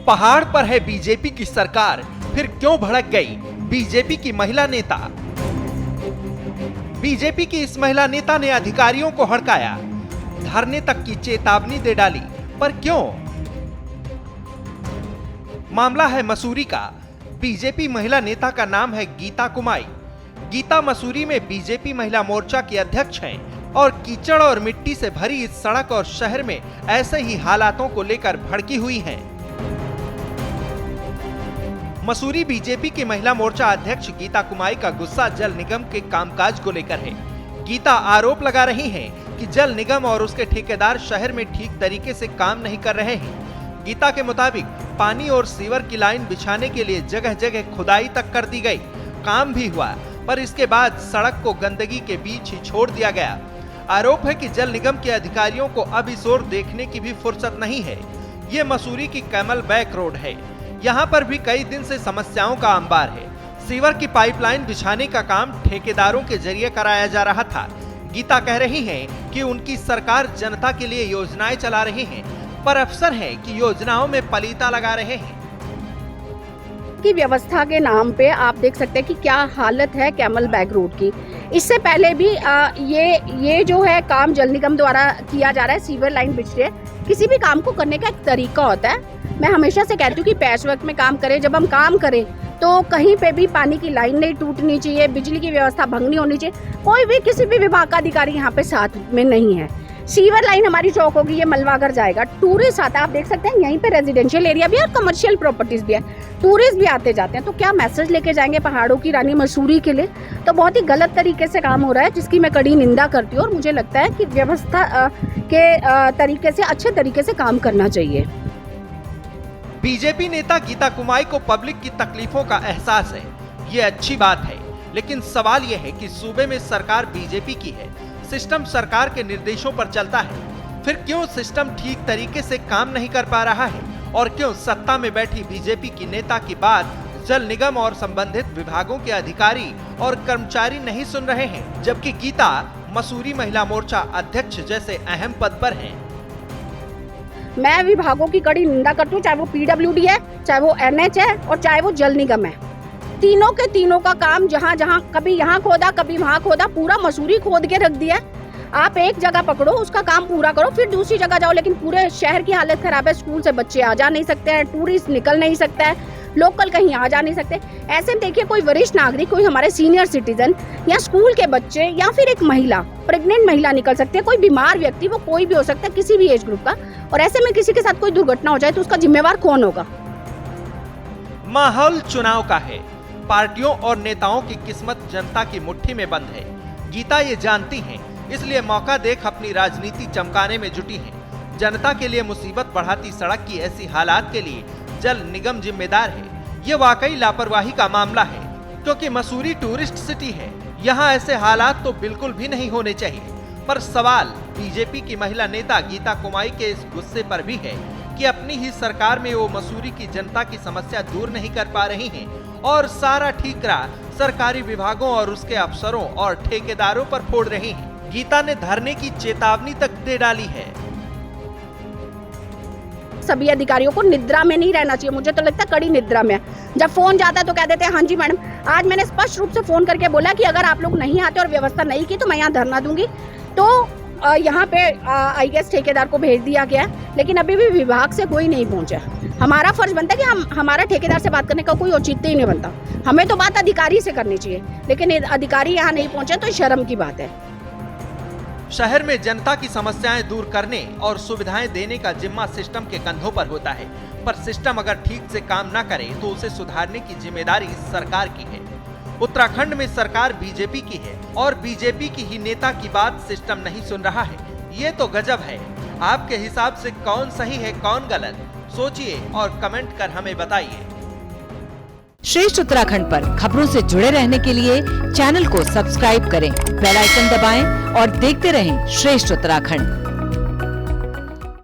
पहाड़ पर है बीजेपी की सरकार, फिर क्यों भड़क गई बीजेपी की महिला नेता। बीजेपी की इस महिला नेता ने अधिकारियों को हड़काया, धरने तक की चेतावनी दे डाली, पर क्यों? मामला है मसूरी का। बीजेपी महिला नेता का नाम है गीता कुमाई। गीता मसूरी में बीजेपी महिला मोर्चा की अध्यक्ष हैं और कीचड़ और मिट्टी से भरी इस सड़क और शहर में ऐसे ही हालातों को लेकर भड़की हुई हैं। मसूरी बीजेपी की महिला मोर्चा अध्यक्ष गीता कुमाई का गुस्सा जल निगम के कामकाज को लेकर है। गीता आरोप लगा रही हैं कि जल निगम और उसके ठेकेदार शहर में ठीक तरीके से काम नहीं कर रहे हैं। गीता के मुताबिक पानी और सीवर की लाइन बिछाने के लिए जगह जगह खुदाई तक कर दी गई, काम भी हुआ, पर इसके बाद सड़क को गंदगी के बीच ही छोड़ दिया गया। आरोप है कि जल निगम के अधिकारियों को अब इस ओर देखने की भी फुर्सत नहीं है। ये मसूरी की कैमल बैक रोड है। यहाँ पर भी कई दिन से समस्याओं का अंबार है। सीवर की पाइपलाइन बिछाने का काम ठेकेदारों के जरिए कराया जा रहा था। गीता कह रही हैं कि उनकी सरकार जनता के लिए योजनाएं चला रही है, पर अफसर हैं कि योजनाओं में पलीता लगा रहे हैं। की व्यवस्था के नाम पे आप देख सकते हैं कि क्या हालत है कैमल बैक रोड की। इससे पहले भी ये जो है काम जल निगम द्वारा किया जा रहा है, सीवर लाइन बिछ रही है। किसी भी काम को करने का एक तरीका होता है। मैं हमेशा से कहती हूँ कि पैच वर्क में काम करें। जब हम काम करें तो कहीं पे भी पानी की लाइन नहीं टूटनी चाहिए, बिजली की व्यवस्था भंग नहीं होनी चाहिए। कोई भी किसी भी विभाग का अधिकारी यहाँ पे साथ में नहीं है। सीवर लाइन हमारी चौक होगी, ये मलवागर जाएगा। टूरिस्ट आता है, आप देख सकते हैं यहीं पे रेजिडेंशियल एरिया भी है और कमर्शियल प्रॉपर्टीज भी है। टूरिस्ट भी आते जाते हैं, तो क्या मैसेज लेके जाएंगे पहाड़ों की रानी मसूरी के लिए? तो बहुत ही गलत तरीके से काम हो रहा है, जिसकी मैं कड़ी निंदा करती हूँ। और मुझे लगता है कि व्यवस्था के तरीके से, अच्छे तरीके से काम करना चाहिए। बीजेपी नेता गीता कुमाई को पब्लिक की तकलीफों का एहसास है, ये अच्छी बात है, लेकिन सवाल यह है कि सूबे में सरकार बीजेपी की है, सिस्टम सरकार के निर्देशों पर चलता है, फिर क्यों सिस्टम ठीक तरीके से काम नहीं कर पा रहा है? और क्यों सत्ता में बैठी बीजेपी की नेता की बात जल निगम और संबंधित विभागों के अधिकारी और कर्मचारी नहीं सुन रहे हैं, जबकि गीता मसूरी महिला मोर्चा अध्यक्ष जैसे अहम पद पर हैं। मैं विभागों की कड़ी निंदा करती हूँ, चाहे वो पीडब्ल्यूडी है, चाहे वो एनएच है और चाहे वो जल निगम है। तीनों के तीनों का काम जहाँ जहाँ कभी यहाँ खोदा कभी वहाँ खोदा, पूरा मसूरी खोद के रख दिया। आप एक जगह पकड़ो, उसका काम पूरा करो, फिर दूसरी जगह जाओ। लेकिन पूरे शहर की हालत खराब है। स्कूल से बच्चे आ जा नहीं सकते हैं, टूरिस्ट निकल नहीं सकता है, लोकल कहीं आ जा नहीं सकते। ऐसे में देखिए, कोई वरिष्ठ नागरिक, कोई हमारे सीनियर सिटीजन या स्कूल के बच्चे या फिर एक महिला, प्रेग्नेंट महिला निकल सकती है, कोई बीमार व्यक्ति, वो कोई भी हो सकता है, किसी भी एज ग्रुप का। और ऐसे में किसी के साथ कोई दुर्घटना हो जाए तो उसका जिम्मेवार कौन होगा? माहौल चुनाव का है। पार्टियों और नेताओं की किस्मत जनता की मुट्ठी में बंद है। गीता ये जानती हैं, इसलिए मौका देख अपनी राजनीति चमकाने में जुटी हैं। जनता के लिए मुसीबत बढ़ाती सड़क की ऐसी हालात के लिए जल निगम जिम्मेदार है। ये वाकई लापरवाही का मामला है, क्योंकि मसूरी टूरिस्ट सिटी है। यहाँ ऐसे हालात तो बिल्कुल भी नहीं होने चाहिए। पर सवाल बीजेपी की महिला नेता गीता कुमाई के इस गुस्से पर भी है कि अपनी ही सरकार में वो मसूरी की जनता की समस्या दूर नहीं कर पा रही हैं और सारा ठीकरा सरकारी विभागों और उसके अफसरों और ठेकेदारों पर फोड़ रही हैं। गीता ने धरने की चेतावनी तक दे डाली है। सभी अधिकारियों को निद्रा में नहीं रहना चाहिए। मुझे तो लगता है कड़ी निद्रा में है। जब फोन जाता है तो कह देते हैं हाँ जी मैडम। आज मैंने स्पष्ट रूप से फोन करके बोला कि अगर आप लोग नहीं आते और व्यवस्था नहीं की तो मैं यहाँ धरना दूंगी। तो यहाँ पे आई गेस ठेकेदार को भेज दिया गया है, लेकिन अभी भी विभाग से कोई नहीं पहुंचा। हमारा फर्ज बनता है कि हमारा ठेकेदार से बात करने का कोई औचित्य ही नहीं बनता। हमें तो बात अधिकारी से करनी चाहिए, लेकिन अधिकारी यहाँ नहीं पहुंचे तो शर्म की बात है। शहर में जनता की समस्याएं दूर करने और सुविधाएं देने का जिम्मा सिस्टम के कंधों पर होता है, पर सिस्टम अगर ठीक से काम न करे तो उसे सुधारने की जिम्मेदारी सरकार की है। उत्तराखंड में सरकार बीजेपी की है और बीजेपी की ही नेता की बात सिस्टम नहीं सुन रहा है। ये तो गजब है। आपके हिसाब से कौन सही है कौन गलत, सोचिए और कमेंट कर हमें बताइए। श्रेष्ठ उत्तराखंड पर खबरों से जुड़े रहने के लिए चैनल को सब्सक्राइब करें, बेल आइकन दबाएं और देखते रहें श्रेष्ठ उत्तराखंड।